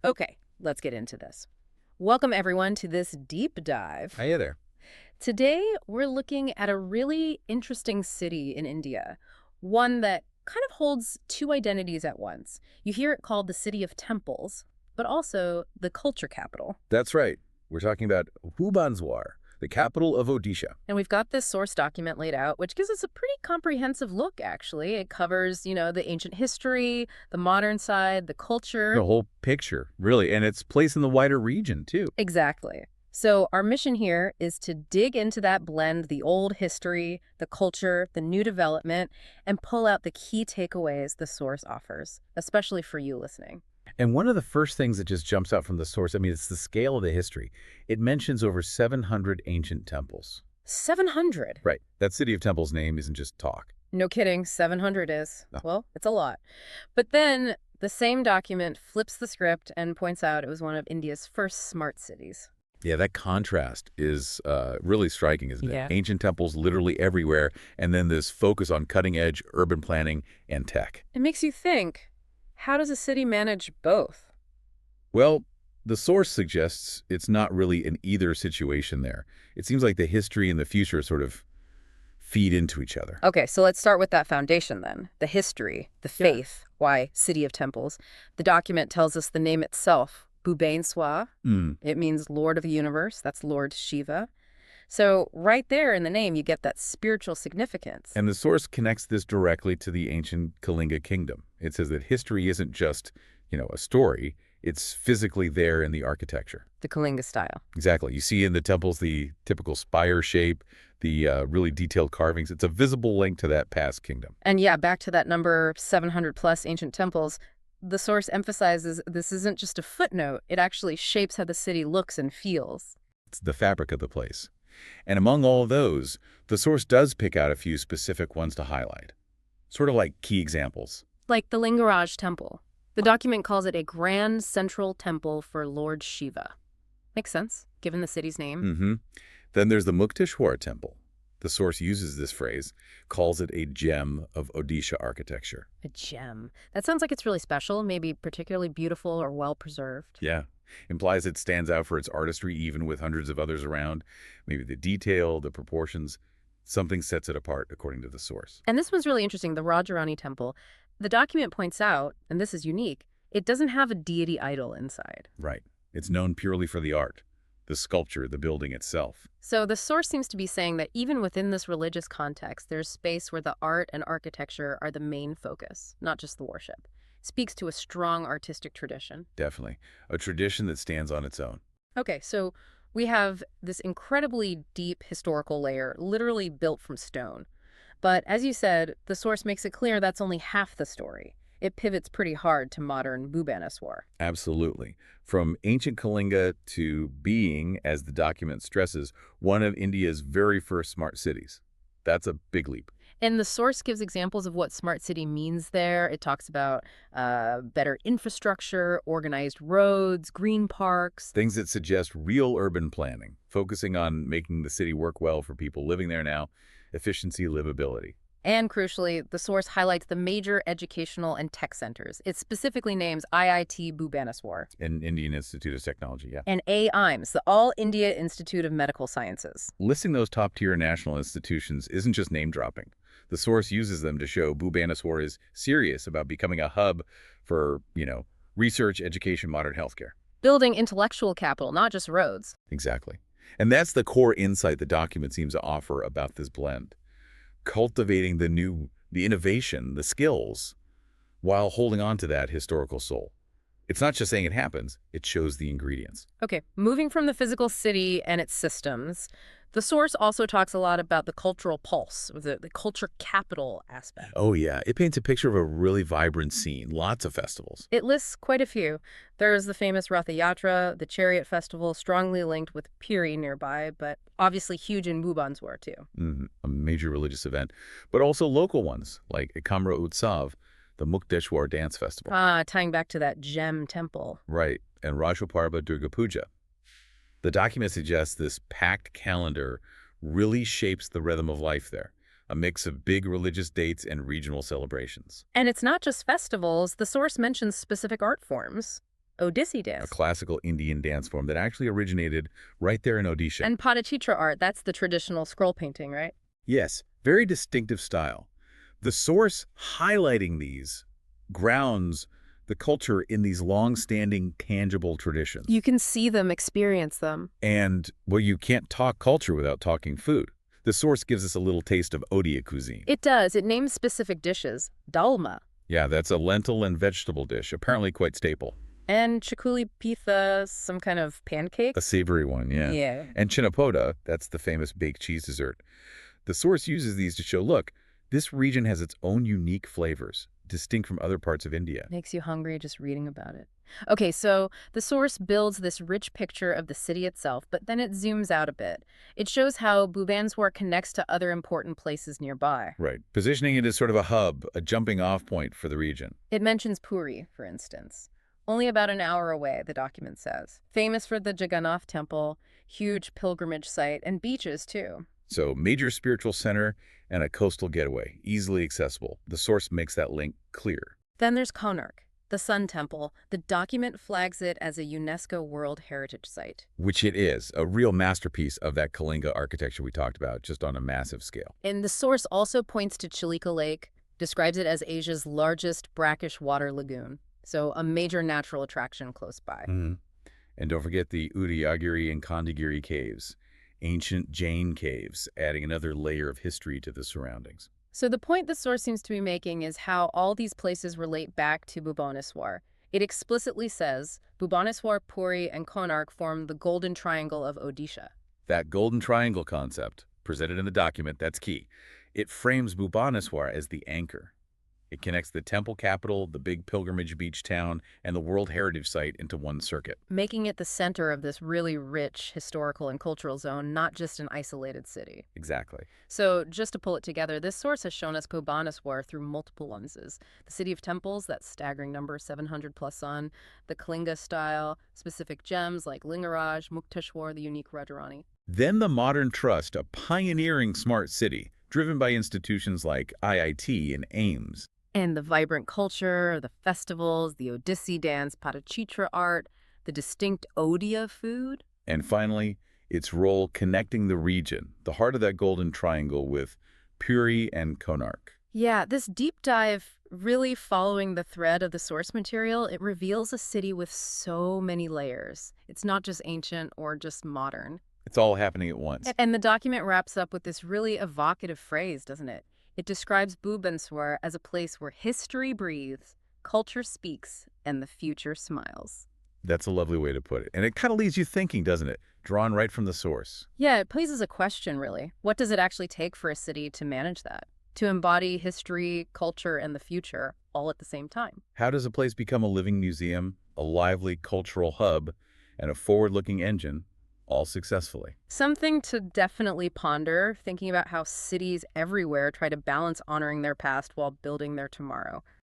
Okay, let's get into this. Welcome, everyone, to this deep dive. Hiya there. Today, we're looking at a really interesting city in India, one that kind of holds two identities at once. You hear it called the City of Temples, but also the culture capital. That's right. We're talking about Bhubaneswar, the capital of Odisha. And we've got this source document laid out, which gives us a pretty comprehensive look, actually. It covers, the ancient history, the modern side, the culture. The whole picture, really, and its place in the wider region, too. Exactly. So our mission here is to dig into that blend, the old history, the culture, the new development, and pull out the key takeaways the source offers, especially for you listening. And one of the first things that just jumps out from the source, it's the scale of the history. It mentions over 700 ancient temples. 700. Right. That city of temples name isn't just talk. No kidding, 700 is. No. Well, it's a lot. But then the same document flips the script and points out it was one of India's first smart cities. Yeah, that contrast is really striking, isn't it? Yeah. Ancient temples literally everywhere, and then this focus on cutting-edge urban planning and tech. It makes you think, how does a city manage both? Well, the source suggests it's not really an either situation there. It seems like the history and the future sort of feed into each other. Okay, so let's start with that foundation then. The history, the faith, why City of Temples. The document tells us the name itself, bhubaneswar. It means Lord of the Universe. That's Lord Shiva. So right there in the name, you get that spiritual significance. And the source connects this directly to the ancient Kalinga kingdom. It says that history isn't just, a story. It's physically there in the architecture. The Kalinga style. Exactly. You see in the temples the typical spire shape, the really detailed carvings. It's a visible link to that past kingdom. And yeah, back to that number 700 plus ancient temples, the source emphasizes this isn't just a footnote. It actually shapes how the city looks and feels. It's the fabric of the place. And among all of those, the source does pick out a few specific ones to highlight, sort of like key examples. Like the Lingaraj temple. The document calls it a grand central temple for Lord Shiva. Makes sense, given the city's name. Then there's the Mukteshwar temple. The source uses this phrase, calls it a gem of Odisha architecture. A gem. That sounds like it's really special, maybe particularly beautiful or well-preserved. Yeah. Implies it stands out for its artistry even with hundreds of others around. Maybe the detail, the proportions, something sets it apart according to the source. And this one's really interesting, the Rajarani temple. The document points out, and this is unique, it doesn't have a deity idol inside. Right. It's known purely for the art, the sculpture, the building itself. So the source seems to be saying that even within this religious context, there's space where the art and architecture are the main focus, not just the worship. Speaks to a strong artistic tradition. Definitely. A tradition that stands on its own. Okay, so we have this incredibly deep historical layer, literally built from stone. But as you said, the source makes it clear that's only half the story. It pivots pretty hard to modern Bhubaneswar. Absolutely. From ancient Kalinga to being, as the document stresses, one of India's very first smart cities. That's a big leap. And the source gives examples of what smart city means there. It talks about better infrastructure, organized roads, green parks. Things that suggest real urban planning, focusing on making the city work well for people living there now, efficiency, livability. And crucially, the source highlights the major educational and tech centers. It specifically names IIT Bhubaneswar. And Indian Institute of Technology, yeah. And AIIMS, the All India Institute of Medical Sciences. Listing those top-tier national institutions isn't just name-dropping. The source uses them to show Bhubaneswar is serious about becoming a hub for, research, education, modern healthcare. Building intellectual capital, not just roads. Exactly. And that's the core insight the document seems to offer about this blend. Cultivating the innovation, the skills, while holding on to that historical soul. It's not just saying it happens, it shows the ingredients. Okay, moving from the physical city and its systems, the source also talks a lot about the cultural pulse, or the culture capital aspect. Oh yeah, it paints a picture of a really vibrant scene, lots of festivals. It lists quite a few. There's the famous Ratha Yatra, the Chariot Festival, strongly linked with Puri nearby, but obviously huge in Bhubaneswar too. A major religious event, but also local ones, like Ekamra Utsav, the Mukteshwar Dance Festival. Tying back to that gem temple. Right, and Rajaparva Durga Puja. The document suggests this packed calendar really shapes the rhythm of life there, a mix of big religious dates and regional celebrations. And it's not just festivals. The source mentions specific art forms. Odissi a dance. classical Indian dance form that actually originated right there in Odisha. And Patachitra art, that's the traditional scroll painting, right? Yes, very distinctive style. The source highlighting these grounds the culture in these long-standing, tangible traditions. You can see them, experience them. And, well, you can't talk culture without talking food. The source gives us a little taste of Odia cuisine. It does. It names specific dishes. Dalma. Yeah, that's a lentil and vegetable dish, apparently quite staple. And chakuli pitha, some kind of pancake. A savory one, yeah. Yeah. And chinapoda, that's the famous baked cheese dessert. The source uses these to show, look, this region has its own unique flavors, distinct from other parts of India. Makes you hungry just reading about it. Okay, so the source builds this rich picture of the city itself, but then it zooms out a bit. It shows how Bhubaneswar connects to other important places nearby. Right, positioning it as sort of a hub, a jumping-off point for the region. It mentions Puri, for instance. Only about an hour away, the document says. Famous for the Jagannath temple, huge pilgrimage site, and beaches, too. So, major spiritual center and a coastal getaway, easily accessible. The source makes that link clear. Then there's Konark, the Sun Temple. The document flags it as a UNESCO World Heritage Site. Which it is, a real masterpiece of that Kalinga architecture we talked about, just on a massive scale. And the source also points to Chilika Lake, describes it as Asia's largest brackish water lagoon. So a major natural attraction close by. And don't forget the Udayagiri and Kandagiri caves, ancient Jain caves, adding another layer of history to the surroundings. So the point the source seems to be making is how all these places relate back to Bhubaneswar. It explicitly says Bhubaneswar, Puri, and Konark form the golden triangle of Odisha. That golden triangle concept, presented in the document, that's key. It frames Bhubaneswar as the anchor. It connects the temple capital, the big pilgrimage beach town, and the World Heritage Site into one circuit. Making it the center of this really rich historical and cultural zone, not just an isolated city. Exactly. So just to pull it together, this source has shown us Bhubaneswar through multiple lenses. The city of temples, that staggering number, 700 plus sun, the Kalinga style, specific gems like Lingaraj, Mukteshwar, the unique Rajarani. Then the modern trust, a pioneering smart city, driven by institutions like IIT and AIMS. And the vibrant culture, the festivals, the Odissi dance, Patachitra art, the distinct Odia food. And finally, its role connecting the region, the heart of that golden triangle, with Puri and Konark. Yeah, this deep dive, really following the thread of the source material, it reveals a city with so many layers. It's not just ancient or just modern. It's all happening at once. And the document wraps up with this really evocative phrase, doesn't it? It describes Bhubaneswar as a place where history breathes, culture speaks, and the future smiles. That's a lovely way to put it. And it kind of leaves you thinking, doesn't it? Drawn right from the source. Yeah, it poses a question, really. What does it actually take for a city to manage that? To embody history, culture, and the future all at the same time? How does a place become a living museum, a lively cultural hub, and a forward-looking engine, all successfully? Something to definitely ponder, thinking about how cities everywhere try to balance honoring their past while building their tomorrow.